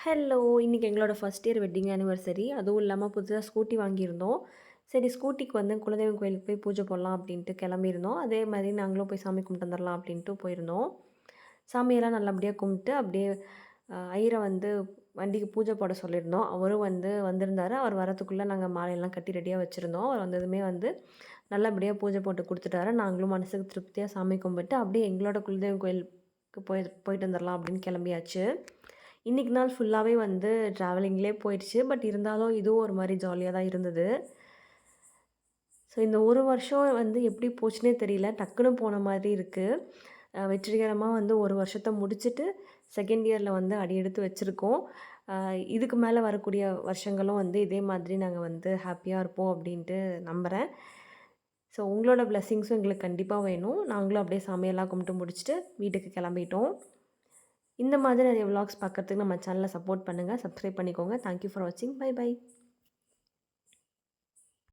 Hello! இன்னைக்கு எங்களோட first year wedding anniversary. அதுவும் இல்லாம புதுசா ஸ்கூட்டி வாங்கியிருந்தோம். சரி ஸ்கூட்டிக்கு வந்து குலதெய்வம் கோயிலுக்கு போய் பூஜை போடலாம் அப்டின்ட்டு கிளம்பியிருந்தோம். அதே மாரி நாங்களும் போய் சாமி கும்பிட்டு வந்துரலாம் அப்டின்ட்டு போயிருந்தோம். சாமியெல்லாம் நல்லபடியா கும்பிட்டு அப்படியே ஐயர வந்து வண்டிக்கு பூஜை போட சொல்லியிருந்தோம். அவரும் வந்து வந்திருந்தாரு. அவர் வரத்துக்குள்ள நாங்க மாலையெல்லாம் கட்டி ரெடியா வச்சிருந்தோம். அவர் வந்ததுமே வந்து நல்லபடியா பூஜை போட்டு குடுத்துட்டாரு. நாங்களும் மனசுக்கு திருப்தியா சாமி கும்பிட்டு அப்படியே எங்களோட குலதெய்வம் கோயிலுக்கு போயிட்டு வந்துரலாம் அப்படின்னு கிளம்பியாச்சு. இன்னைக்கு நாள் ஃபுல்லாவே வந்து ட்ராவலிங்லயே போயிடுச்சு. பட் இருந்தாலும் இதுவும் ஒரு மாரி ஜாலியா தான் இருந்தது. ஸோ இந்த 1 வருஷம் வந்து எப்படி போச்சுன்னே தெரியல. டக்குனு போன மாதிரி இருக்கு. வெற்றிகரமா வந்து 1 வருஷத்த முடிச்சுட்டு, செகண்ட் இயர்ல வந்து அடி எடுத்து வச்சிருக்கோம். அ இதுக்கு மேல வரக்கூடிய வருஷங்களும் வந்து இதே மாதிரி நாங்க வந்து ஹேப்பியா இருப்போம் அப்டின்ட்டு நம்புறேன். ஸோ உங்களோட பிளெஸ்ஸிங்ஸும் எங்களுக்கு கண்டிப்பா வேணும். நாங்களும் அப்படியே சாமியெல்லாம் கும்பிட்டு முடிச்சுட்டு வீட்டுக்கு கிளம்பிட்டோம். இந்த மாதிரி நிறைய விளாக்ஸ் பார்க்கறதுக்கு நம்ம சேனல சப்போர்ட் பண்ணுங்க. சப்ஸ்கிரைப் பண்ணிக்கோங்க. தேங்க் யூ ஃபார் வாட்சிங். Bye by.